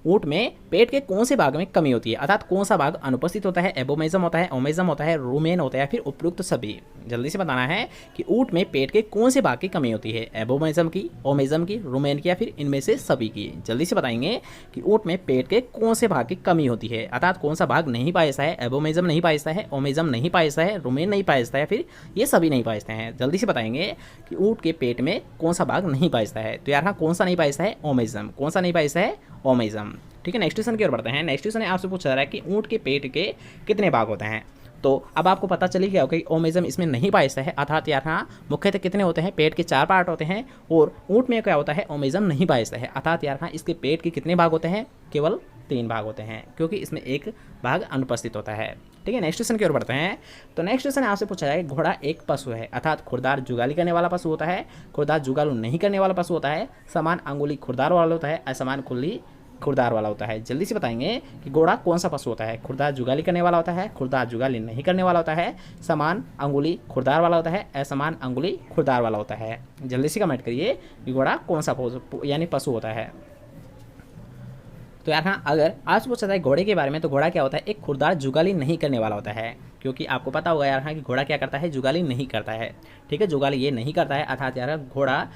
ऊँट में पेट के कौन से भाग में कमी होती है, अर्थात कौन सा भाग अनुपस्थित होता है, एबोमेजम होता है, ओमेजम होता है, रूमेन होता है या फिर उपयुक्त सभी, जल्दी से बताना है कि ऊँट में पेट के कौन से भाग की कमी होती है, एबोमेजम की, ओमेजम की, रूमेन की या फिर इनमें से सभी की, जल्दी से बताएंगे कि ऊँट में पेट के कौन से भाग की कमी होती है, अर्थात कौन सा भाग नहीं पाया है, एबोमेजम नहीं पाया है, ओमेजम नहीं पाया है, रूमेन नहीं पाया है या फिर ये सभी नहीं पाया हैं, जल्दी से बताएंगे कि ऊँट के पेट में कौन सा भाग नहीं पाया है। तो यार हाँ, कौन सा नहीं पाया है, ओमेजम, कौन सा नहीं पाया है, ओमेजम। ठीक है, नेक्स्ट क्वेश्चन की ओर बढ़ते हैं। नेक्स्ट क्वेश्चन आपसे पूछा जा रहा है कि ऊँट के पेट के कितने भाग होते हैं। तो अब आपको पता चली गया होगा कि ओमेजम इसमें नहीं पाया है, अर्थात यार हाँ, मुख्यतः कितने होते हैं, पेट के 4 पार्ट होते हैं और ऊँट में क्या होता है, ओमेजम नहीं पाया है, अर्थात यार हाँ, इसके पेट के कितने भाग होते हैं, केवल 3 भाग होते हैं, क्योंकि इसमें एक भाग अनुपस्थित होता है। ठीक है, नेक्स्ट क्वेश्चन की ओर बढ़ते हैं। तो नेक्स्ट क्वेश्चन आपसे पूछा जाए घोड़ा एक पशु है, अर्थात खुरदार जुगाली करने वाला पशु होता है, खुरदार जुगालू नहीं करने वाला पशु होता है, समान अंगुली खुरदार वाला होता है, असमान खुली खुरदार वाला होता है, जल्दी से बताएंगे कि घोड़ा कौन सा पशु होता है, खुरदार जुगाली करने वाला होता है, खुरदार जुगाली नहीं करने वाला होता है, समान अंगुली खुरदार वाला होता है, असमान अंगुली खुरदार वाला होता है, जल्दी से कमेंट करिए कि घोड़ा कौन सा यानी पशु होता है। तो यार हाँ, अगर आज पूछा जाए घोड़े के बारे में तो घोड़ा क्या होता है, एक खुरदार जुगाली नहीं करने वाला होता है, क्योंकि आपको पता होगा यार हाँ कि घोड़ा क्या करता है, जुगाली नहीं करता है। ठीक है, जुगाली ये नहीं करता है, अर्थात यार घोड़ा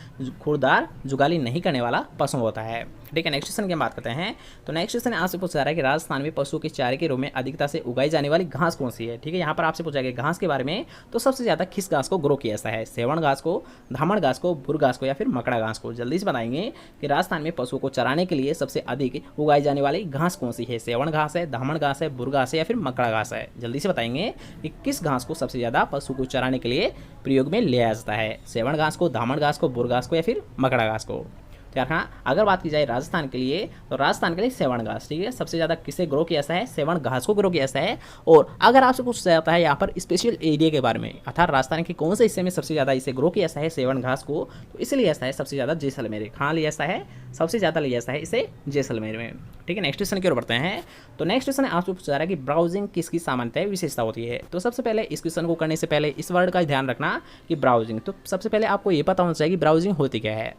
खुरदार जुगाली नहीं करने वाला पशु होता है। ठीक है, नेक्स्ट क्वेश्चन की हम बात करते हैं। तो नेक्स्ट क्वेश्चन आपसे पूछा जा रहा है कि राजस्थान में पशुओं के चारे के रूप में अधिकता से उगाई जाने वाली घास कौन सी है। ठीक है, यहाँ पर आपसे पूछा गया घास के बारे में, तो सबसे ज़्यादा किस घास को ग्रो किया जाता है, सेवण घास को, धामण घास को, भुर घास को या फिर मकड़ा घास को, जल्दी से बताएंगे कि राजस्थान में पशुओं को चराने के लिए सबसे अधिक उगाई जाने वाली घास कौन सी है, सेवण घास है, धामण घास है, भुर घास है या फिर मकड़ा घास है, जल्दी से बताएंगे कि किस घास को सबसे ज़्यादा पशु को चराने के लिए प्रयोग में लिया जाता है, सेवण घास को, धामण घास को, भुर घास को या फिर मकड़ा घास को। तो यार हाँ, अगर बात की जाए राजस्थान के लिए तो राजस्थान के लिए सेवण घास, ठीक है, सबसे ज़्यादा किसे ग्रो किया जाता है, सेवण घास को ग्रो किया जाता है। और अगर आपसे पूछा जाता है यहाँ पर स्पेशल एरिया के बारे में, अर्थात राजस्थान के कौन से हिस्से में सबसे ज़्यादा इसे ग्रो किया जाता है सेवण घास को, तो इसे लिया जाता है सबसे ज़्यादा जैसलमेर, कहाँ लिया जाता है, सबसे ज़्यादा लिया जाता है इसे जैसलमेर में। ठीक है, नेक्स्ट क्वेश्चन की ओर बढ़ते हैं। तो नेक्स्ट क्वेश्चन आपसे पूछा जा रहा है कि ब्राउजिंग किसकी सामान्यतः विशेषता होती है। तो सबसे पहले इस क्वेश्चन को करने से पहले इस वर्ड का ध्यान रखना कि ब्राउजिंग, तो सबसे पहले आपको ये पता होना चाहिए कि ब्राउजिंग होती क्या है।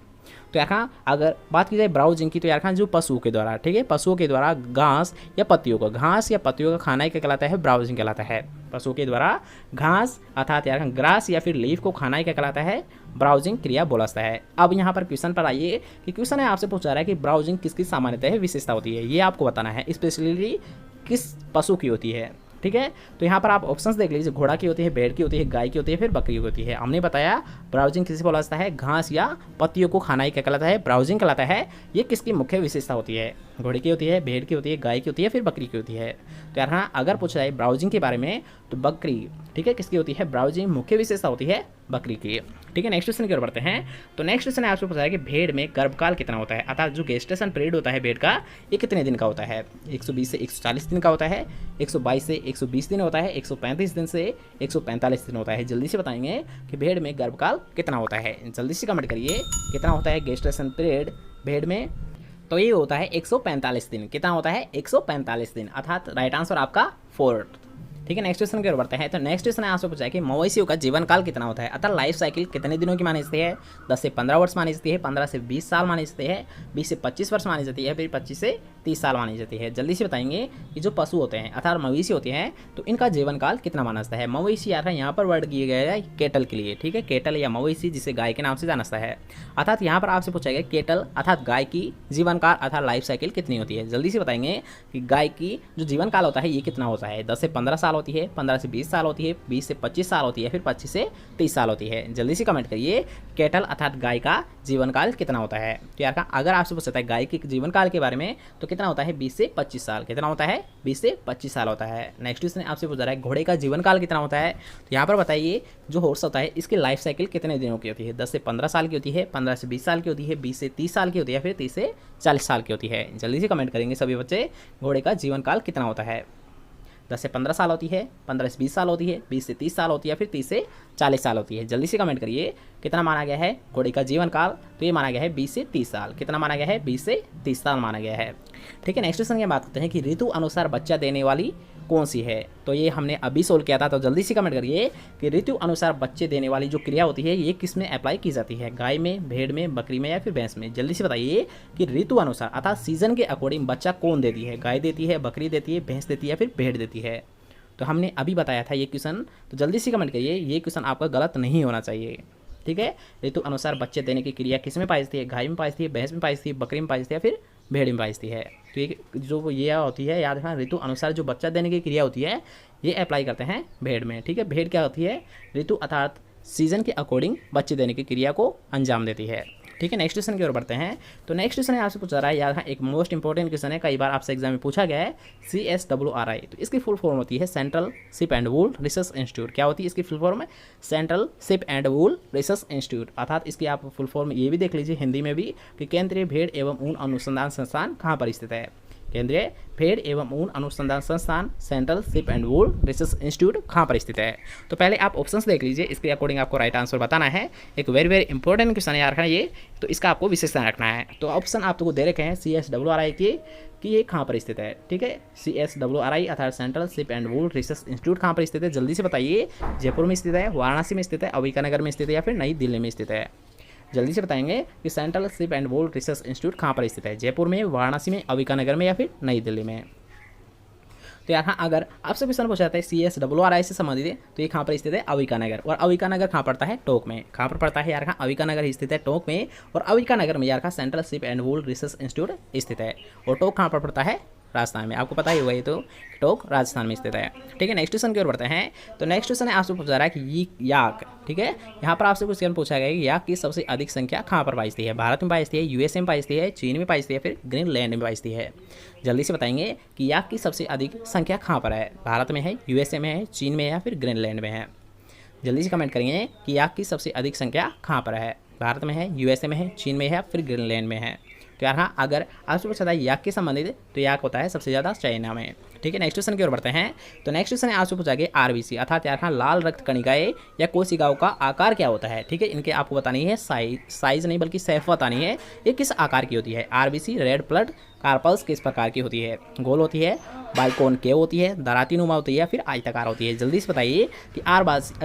तो यार हाँ, अगर बात की जाए ब्राउजिंग की तो यार हाँ, जो पशुओं के द्वारा, ठीक है, पशुओं के द्वारा घास या पत्तियों का खाना ही क्या कहलाता है, ब्राउजिंग कहलाता है। पशुओं के द्वारा घास अर्थात यार ग्रास या फिर लीफ को खाना ही क्या कहलाता है, ब्राउजिंग क्रिया बोलता है। अब यहाँ पर क्वेश्चन पर आइए कि क्वेश्चन है आपसे पूछा रहा है कि ब्राउजिंग किसकी सामान्यतः विशेषता होती है, ये आपको बताना है, स्पेशली किस पशु की होती है। ठीक है, तो यहाँ पर आप ऑप्शंस देख लीजिए, घोड़ा की होती है, भेड़ की होती है, गाय की होती है, फिर बकरी की होती है। हमने बताया ब्राउजिंग किसे बोला जाता है, घास या पत्तियों को खाना ही क्या कहलाता है, ब्राउजिंग कहलाता है। ये किसकी मुख्य विशेषता होती है, घोड़े की होती है, भेड़ की होती है, गाय की होती है, फिर बकरी की होती है। तो यार हाँ, अगर पूछा जाए ब्राउजिंग के बारे में तो बकरी, ठीक है, किसकी होती है, ब्राउजिंग मुख्य विशेषता होती है बकरी की। ठीक है, नेक्स्ट क्वेश्चन की ओर बढ़ते हैं। तो नेक्स्ट क्वेश्चन आपसे पूछा है कि भेड़ में गर्भकाल कितना होता है, अर्थात जो गेस्टेशन पीरियड होता है भेड़ का, ये कितने दिन का होता है, 120 से 140 दिन का होता है, 122 से 120 दिन होता है, 135 दिन से 145 दिन होता है। जल्दी से बताएंगे कि भेड़ में गर्भकाल कितना होता है, जल्दी से कमेंट करिए कितना होता है गेस्टेशन पीरियड भेड़ में। तो ये होता है 145 दिन। कितना होता है, 145 दिन, अर्थात राइट आंसर आपका 4। ठीक है, नेक्स्ट क्वेश्चन की ओर बढ़ते हैं। तो नेक्स्ट क्वेश्चन आपसे पूछा है कि मवेशियों का जीवन काल कितना होता है, अर्थात लाइफ साइकिल कितने दिनों की मानी जाती है, 10 से 15 वर्ष मानी जाती है, 15 से 20 साल मानी जाती है, 20 से 25 वर्ष मानी जाती है, फिर 25 से 30 साल मानी जाती है। जल्दी से बताएंगे कि जो पशु होते हैं अर्थात मवेशी होते हैं तो इनका जीवन काल कितना माना जाता है। मवेशी यार यहाँ पर वर्ड किया गया है केटल के लिए, ठीक है, केटल या मवेशी जिसे गाय के नाम से जाना जाता है, अर्थात यहाँ पर आपसे पूछा गया केटल अर्थात गाय की जीवन काल अर्थात लाइफ साइकिल कितनी होती है। जल्दी से बताएंगे कि गाय की जो जीवन काल होता है ये कितना होता है, 10 से 15 साल होती है, 15 से 20 साल होती है, 20 से 25 साल होती है, फिर 25 से 30 साल होती है। जल्दी से कमेंट करिए कैटल अर्थात गाय का जीवन काल कितना होता है। तो यार अगर आपसे पूछता है गाय के जीवन काल के बारे में तो कितना होता है 20 से 25 साल। कितना होता है 20 से 25 साल होता है। नेक्स्ट क्वेश्चन आपसे पूछ रहा है घोड़े का जीवन काल कितना होता है। तो यहाँ पर बताइए जो हॉर्स होता है इसकी लाइफ साइकिल कितने दिनों की होती है। 10 से 15 साल की होती है, 15 से 20 साल की होती है, 20 से 30 साल की होती है, फिर 30 से 40 साल की होती है। जल्दी से कमेंट करेंगे सभी बच्चे घोड़े का जीवन काल कितना होता है। 10 से 15 साल होती है, 15 से 20 साल होती है, 20 से 30 साल होती है, फिर 30 से 40 साल होती है। जल्दी से कमेंट करिए कितना माना गया है घोड़े का जीवन काल। तो ये माना गया है 20 से 30 साल। कितना माना गया है 20 से 30 साल माना गया है। ठीक है, नेक्स्ट क्वेश्चन की बात करते हैं कि ऋतु अनुसार बच्चा देने वाली कौन सी है। तो ये हमने अभी सोल्व किया था। तो जल्दी से कमेंट करिए कि ऋतु अनुसार बच्चे देने वाली जो क्रिया होती है ये किस में अप्लाई की जाती है, गाय में, भेड़ में, बकरी में या फिर भैंस में। जल्दी से बताइए कि ऋतु अनुसार अर्थात सीजन के अकॉर्डिंग बच्चा कौन देती है, गाय देती है, बकरी देती है, भैंस देती है, फिर भेड़ देती है। तो हमने अभी बताया था ये क्वेश्चन। तो जल्दी से कमेंट करिए ये क्वेश्चन आपका गलत नहीं होना चाहिए। ठीक है, ऋतु अनुसार बच्चे देने की क्रिया किस में पाई जाती है, गाय में पाई जाती है, भैंस में पाई जाती है, बकरी में पाई जाती है, फिर भेड़ में पाई जाती है। तो ये जो ये होती है याद रखना, ऋतु अनुसार जो बच्चा देने की क्रिया होती है ये अप्लाई करते हैं भेड़ में। ठीक है, भेड़ क्या होती है ऋतु अर्थात सीजन के अकॉर्डिंग बच्चे देने की क्रिया को अंजाम देती है। ठीक है, नेक्स्ट क्वेश्चन की ओर बढ़ते हैं। तो नेक्स्ट क्वेश्चन आपसे पूछा रहा है यार एक मोस्ट इंपॉर्टेंट क्वेश्चन है, कई बार आपसे एग्जाम में पूछा गया है CSRRI। तो इसकी फुल फॉर्म होती है central ship and wool research institute. क्या होती है इसकी फुल फॉर्म है central ship and wool research institute. अर्थात इसकी आप फुल फॉर्म ये भी देख लीजिए हिंदी में भी कि केंद्रीय भेड़ एवं ऊन अनुसंधान संस्थान कहाँ पर स्थित है। केंद्रीय भेड़ एवं ऊन अनुसंधान संस्थान central ship and wool research institute कहाँ पर स्थित है। तो पहले आप ऑप्शंस देख लीजिए, इसके अकॉर्डिंग आपको राइट आंसर बताना है। एक वेरी इंपॉर्टेंट क्वेश्चन याद रखना ये, तो इसका आपको विशेष ध्यान रखना है। तो ऑप्शन आपको दे रखे हैं CSRRI के कि ये कहाँ पर स्थित है। ठीक है, CSRRI अर्थात central ship and wool research institute कहाँ पर स्थित है। जल्दी से बताइए जयपुर में स्थित है, वाराणसी में स्थित है, अंबिकानगर में स्थित है या फिर नई दिल्ली में स्थित है। जल्दी से बताएंगे कि central ship and wool research institute कहाँ पर स्थित है, जयपुर में, वाराणसी में, अंबिकानगर में या फिर नई दिल्ली में। तो यहाँ अगर आपसे क्वेश्चन पूछा जाता है CSRRI से संबंधित है तो ये कहाँ पर स्थित है अंबिकानगर। और अंबिकानगर कहाँ पड़ता है टोंक में। कहाँ पर पड़ता है यार अंबिकानगर स्थित है टोंक में। और अंबिकानगर में यार central ship and wool research institute स्थित है। और टोंक कहाँ पर पड़ता है राजस्थान में। आपको पता ही होगा ये तो टोंक राजस्थान में स्थित है। ठीक है, नेक्स्ट क्वेश्चन की ओर बढ़ते हैं। तो नेक्स्ट क्वेश्चन आपसे पूछा रहा है कि याक। ठीक है, यहाँ पर आपसे क्वेश्चन पूछा गया कि याक की सबसे अधिक संख्या कहाँ पर पाई जाती है। भारत में पाई जाती है, USA में पाई जाती है, चीन में पाई जाती है, फिर ग्रीनलैंड में पाई जाती है। जल्दी से बताएंगे कि याक की सबसे अधिक संख्या कहाँ पर है, भारत में है, USA में है, चीन में है या फिर ग्रीनलैंड में है। जल्दी से कमेंट करेंगे कि याक की सबसे अधिक संख्या कहाँ पर है, भारत में है, USA में है, चीन में है या फिर ग्रीनलैंड में है। तो यार अगर आपसे पूछा था याक के संबंधित तो याक होता है सबसे ज़्यादा चाइना में। ठीक है, नेक्स्ट क्वेश्चन की ओर बढ़ते हैं। तो नेक्स्ट क्वेश्चन आपसे पूछा गया RBC अर्थात यार लाल रक्त कणिकाएं या कोशिकाओं का आकार क्या होता है। ठीक है, इनके आपको बतानी है साइज नहीं बल्कि शेप बतानी है, ये किस आकार की होती है। RBC रेड ब्लड कार्पल्स किस प्रकार की होती है, गोल होती है, बाइकॉनकेव होती है, दराती नुमा होती है या फिर आयताकार होती है। जल्दी से बताइए कि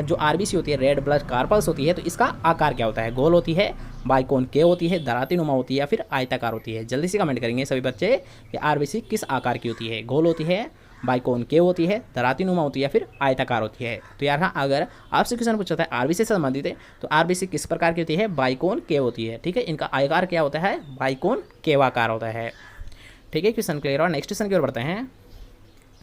जो RBC होती है रेड ब्लड कार्पल्स होती है तो इसका आकार क्या होता है, गोल होती है, बाइकॉनकेव होती है, दराती नुमा होती है या फिर आयताकार होती है। जल्दी से कमेंट करेंगे सभी बच्चे कि RBC किस आकार की होती है, गोल होती है, बाइकॉनकेव होती है, दराती नुमा होती है या फिर आयताकार होती है। तो यार अगर आपसे क्वेश्चन पूछा था RBC से संबंधित है तो RBC किस प्रकार की होती है, बाइकॉनकेव होती है। ठीक है, इनका आकार क्या होता है, बाइकॉनकेवाकार होता है। ठीक है, क्वेश्चन क्लियर। और नेक्स्ट क्वेश्चन की ओर बढ़ते हैं।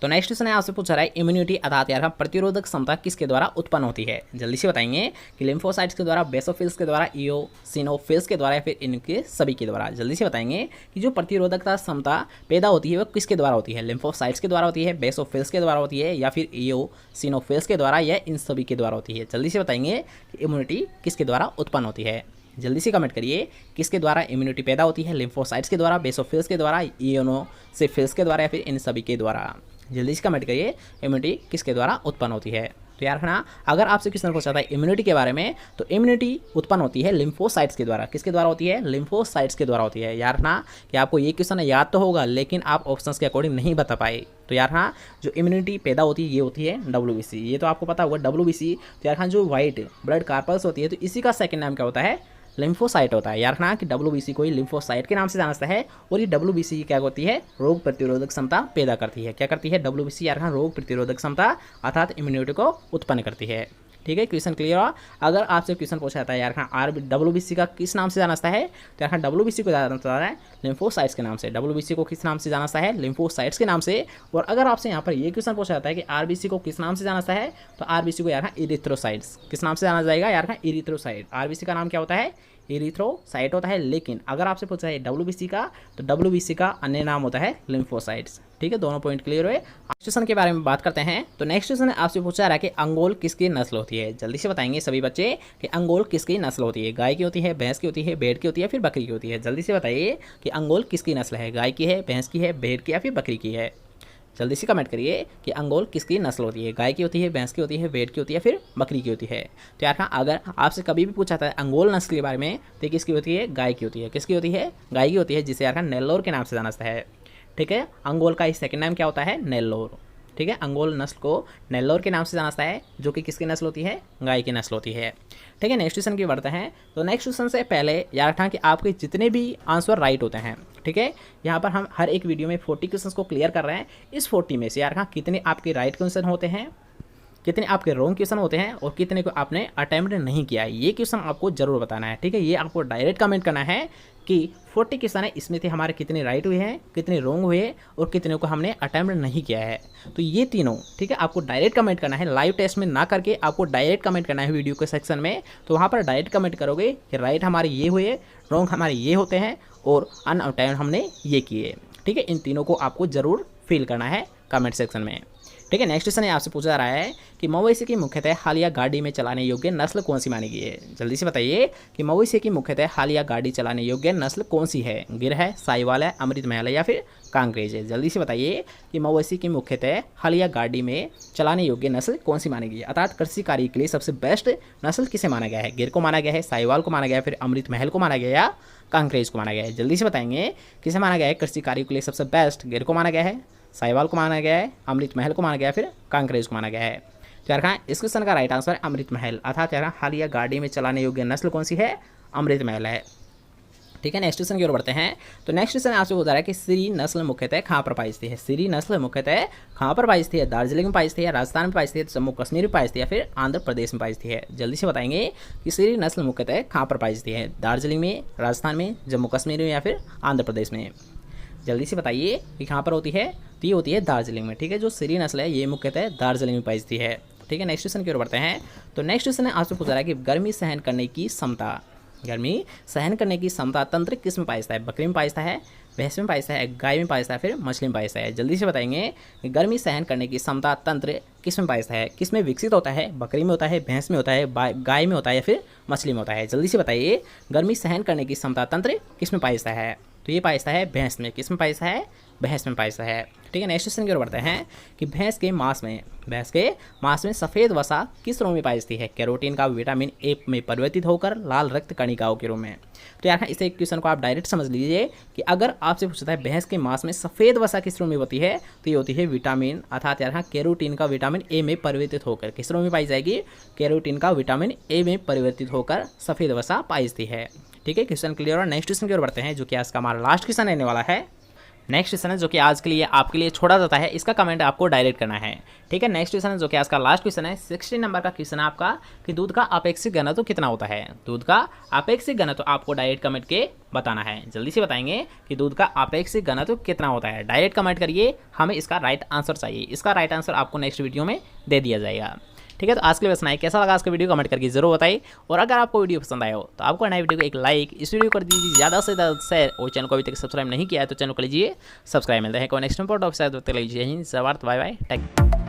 तो नेक्स्ट क्वेश्चन आपसे पूछा रहा है इम्यूनिटी अर्थात यार प्रतिरोधक क्षमता किसके द्वारा उत्पन्न होती है। जल्दी से बताएंगे कि लिम्फोसाइट्स के द्वारा, बेसोफिल्स के द्वारा, इओसिनोफिल्स के द्वारा या फिर इनके सभी के द्वारा। जल्दी से बताएंगे कि जो प्रतिरोधकता क्षमता पैदा होती है वो किसके द्वारा होती है, लिम्फोसाइट्स के द्वारा होती है, बेसोफिल्स के द्वारा होती है या फिर इओसिनोफिल्स के द्वारा या इन सभी के द्वारा होती है। जल्दी से बताएंगे कि इम्यूनिटी किसके द्वारा उत्पन्न होती है। जल्दी से कमेंट करिए किसके द्वारा इम्यूनिटी पैदा होती है, लिम्फोसाइट्स के द्वारा, बेसोफिल्स के द्वारा, इओनोसिफिल्स के द्वारा या फिर इन सभी के द्वारा। जल्दी से कमेंट करिए इम्यूनिटी किसके द्वारा उत्पन्न होती है। तो यार ना अगर आपसे क्वेश्चन पूछा था इम्यूनिटी के बारे में तो इम्यूनिटी उत्पन्न होती है लिम्फोसाइट्स के द्वारा। किसके द्वारा होती है, लिम्फोसाइट्स के द्वारा होती है। यार ना कि आपको ये क्वेश्चन याद तो होगा लेकिन आप ऑप्शंस के अकॉर्डिंग नहीं बता पाए। तो यार हाँ जो इम्यूनिटी पैदा होती है ये होती है WBC। ये तो आपको पता होगा WBC। तो यार हाँ जो व्हाइट ब्लड कार्पल्स होती है तो इसी का सेकेंड नाम क्या होता है, लिम्फोसाइट होता है। यार ना कि WBC को ही लिम्फोसाइट के नाम से जाना जाता है। और ये WBC क्या होती है, रोग प्रतिरोधक क्षमता पैदा करती है। क्या करती है WBC यार हाँ, रोग प्रतिरोधक क्षमता अर्थात इम्यूनिटी को उत्पन्न करती है। ठीक है, क्वेश्चन क्लियर हुआ। अगर आपसे क्वेश्चन पूछा जाता है यार खान WBC का किस नाम से जाना जाता है, तो यार खान WBC को जाना जाता है लिम्फोसाइट्स के नाम से। WBC को किस नाम से जाना जाता है, लिम्फोसाइट्स के नाम से। और अगर आपसे यहाँ पर ये क्वेश्चन पूछा जाता है कि RBC को किस नाम से जाना जाता है, तो RBC को यार खान इरिथ्रोसाइट्स किस नाम से जाना जाएगा, यार खान इरिथ्रोसाइट। RBC का नाम क्या होता है, इरिथ्रोसाइट होता है। लेकिन अगर आपसे पूछा है WBC का, तो WBC का अन्य नाम होता है लिम्फोसाइट्स। ठीक है, दोनों पॉइंट क्लियर हुए। क्वेश्चन के बारे में बात करते हैं। तो नेक्स्ट क्वेश्चन आपसे पूछा जा रहा है कि अंगोल किसकी नस्ल होती है। जल्दी से बताएंगे सभी बच्चे कि अंगोल किसकी नस्ल होती है। गाय की होती है, भैंस की होती है, भेड़ की होती है, फिर बकरी की होती है। जल्दी से बताइए कि अंगोल किसकी नस्ल है, गाय की है, भैंस की है, भेड़ की या फिर बकरी की है। जल्दी से कमेंट करिए कि अंगोल किसकी नस्ल होती है, गाय की होती है, भैंस की होती है, भेड़ की होती है, फिर बकरी की होती है। तो यार अगर आपसे कभी भी पूछा था अंगोल नस्ल के बारे में, तो किसकी होती है, गाय की होती है। किसकी होती है, गाय की होती है, जिसे यार नेल्लोर के नाम से जाना जाता है। ठीक है, अंगोल का सेकंड नाम क्या होता है, नेल्लोर। ठीक है, अंगोल नस्ल को नेल्लोर के नाम से जाना जाता है, जो कि किसकी नस्ल होती है, गाय की नस्ल होती है। ठीक है, नेक्स्ट क्वेश्चन की बढ़ते हैं। तो नेक्स्ट क्वेश्चन से पहले याद रखना कि आपके जितने भी आंसर राइट होते हैं, ठीक है, यहाँ पर हम हर एक वीडियो में 40 क्वेश्चन को क्लियर कर रहे हैं। इस 40 में से याद रखना कितने आपके राइट क्वेश्चन होते हैं, कितने आपके रॉन्ग क्वेश्चन होते हैं और कितने को आपने अटेम्प्ट नहीं किया है, ये क्वेश्चन आपको जरूर बताना है। ठीक है, ये आपको डायरेक्ट कमेंट करना है कि 40 क्वेश्चन है, इसमें थे हमारे कितने राइट हुए हैं, कितने रॉन्ग हुए और कितने को हमने अटेम्प्ट नहीं किया है। तो ये तीनों, ठीक है, आपको डायरेक्ट कमेंट करना है, लाइव टेस्ट में ना करके आपको डायरेक्ट कमेंट करना है वीडियो के सेक्शन में। तो वहाँ पर डायरेक्ट कमेंट करोगे कि राइट हमारे ये हुए, रॉन्ग हमारे ये होते हैं और अनअटेम्प्ट हमने ये किए। ठीक है, इन तीनों को आपको जरूर फिल करना है कमेंट सेक्शन में। ठीक है, नेक्स्ट क्वेश्चन आपसे पूछा जा रहा है कि मवेशी की मुख्यतः हालिया गाड़ी में चलाने योग्य नस्ल कौन सी मानी गई है। जल्दी से बताइए कि मवेशी की मुख्यतः हालिया गाड़ी चलाने योग्य नस्ल कौन सी है। गिर है, साहिवाल है, अमृत महल है या फिर कांकरेज है। जल्दी से बताइए कि मवेशी की मुख्यतः हालिया गाड़ी में चलाने योग्य नस्ल कौन सी मानी गई है, अर्थात कृषि कार्य के लिए सबसे बेस्ट नस्ल किसे माना गया है। गिर को माना गया है, साहिवाल को माना गया है, फिर अमृत महल को माना गया या कांकरेज को माना गया है। जल्दी से बताएंगे किसे माना गया है कृषि कार्य के लिए सबसे बेस्ट। गिर को माना गया है, साहिवाल को माना गया है, अमृत महल को माना गया है, फिर कांकरेज को माना गया है। तो यार इस क्वेश्चन का राइट आंसर है अमृत महल, अर्थात यार हालिया गाड़ी में चलाने योग्य नस्ल कौन सी है, अमृत महल है। ठीक है, नेक्स्ट क्वेश्चन की ओर बढ़ते हैं। तो नेक्स्ट क्वेश्चन आपसे बता रहा है कि सीरी नस्ल मुख्यतः कहाँ पर पाई जाती है। सीरी नस्ल मुख्यतः कहाँ पर पाई जाती है, दार्जिलिंग में पाई जाती है, राजस्थान में पाई जाती है, जम्मू कश्मीर में पाई जाती है, फिर आंध्र प्रदेश में पाई जाती है। जल्दी से बताएंगे कि सीरी नस्ल मुख्यतः कहाँ पर पाई जाती है, दार्जिलिंग में, राजस्थान में, जम्मू कश्मीर में या फिर आंध्र प्रदेश में। जल्दी से बताइए कि कहाँ पर होती है, तो ये होती है दार्जिलिंग में। ठीक है, जो सीरी नस्ल है ये मुख्यतः दार्जिलिंग में पाई जाती है। ठीक है, नेक्स्ट क्वेश्चन की ओर बढ़ते हैं। तो नेक्स्ट क्वेश्चन आपसे पूछा रहा है कि गर्मी सहन करने की क्षमता, गर्मी सहन करने की क्षमता तंत्र किस में पाया जाता है। बकरी में पाया जाता है, भैंस में पाया जाता है, गाय में पाया जाता है, फिर मछली में पाया जाता है। जल्दी से बताएंगे कि गर्मी सहन करने की क्षमता तंत्र किस में पाया जाता है, किस में विकसित होता है। बकरी में होता है, भैंस में होता है, गाय में होता है या फिर मछली में होता है। जल्दी से बताइए गर्मी सहन करने की क्षमता तंत्र किस में पाया जाता है। तो ये पाया जाता है भैंस में। किस में पाया जाता है, भैंस में पाया जाता है। ठीक है, नेक्स्ट क्वेश्चन की ओर बढ़ते हैं कि भैंस के मांस में सफ़ेद वसा किस रोग में पाई जाती है। कैरोटीन का विटामिन ए में परिवर्तित होकर लाल रक्त कणिकाओं के रूप में। तो यार इस क्वेश्चन को आप डायरेक्ट समझ लीजिए कि अगर आपसे पूछता है भैंस के मांस में सफ़ेद वसा किस रोग में होती है, तो ये होती है विटामिन, अर्थात यार कैरोटीन का विटामिन ए में परिवर्तित होकर किस रोग में पाई जाएगी, कैरोटीन का विटामिन ए में परिवर्तित होकर सफ़ेद वसा पाई जाती है। ठीक है, क्वेश्चन क्लियर। और नेक्स्ट क्वेश्चन की ओर बढ़ते हैं जो कि आज का हमारा लास्ट क्वेश्चन रहने वाला है। नेक्स्ट क्वेश्चन है जो कि आज के लिए आपके लिए छोड़ा जाता है, इसका कमेंट आपको डायरेक्ट करना है। ठीक है, नेक्स्ट क्वेश्चन है जो कि आज का लास्ट क्वेश्चन है। 16 नंबर का क्वेश्चन है आपका कि दूध का अपेक्षित घनत्व कितना होता है। दूध का अपेक्षित घनत्व आपको डायरेक्ट कमेंट के बताना है। जल्दी से बताएंगे कि दूध का अपेक्षित घनत्व कितना होता है, डायरेक्ट कमेंट करिए, हमें इसका राइट आंसर चाहिए। इसका राइट आंसर आपको नेक्स्ट वीडियो में दे दिया जाएगा। ठीक है, तो आज के लिए बस नहीं, कैसा लगा आज का वीडियो कमेंट करके जरूर बताइए। और अगर आपको वीडियो पसंद आया हो तो आपको नए वीडियो को एक लाइक, इस वीडियो को कर दीजिए ज़्यादा से ज़्यादा शेयर, और चैनल को अभी तक सब्सक्राइब नहीं किया है तो चैनल को लीजिए सब्सक्राइब। मिलते हैं कोई नेक्स्ट इंपॉर्टेंट ऑफिसर, लीजिए जय हिंद, जय भारत, बाय बाय, टेक।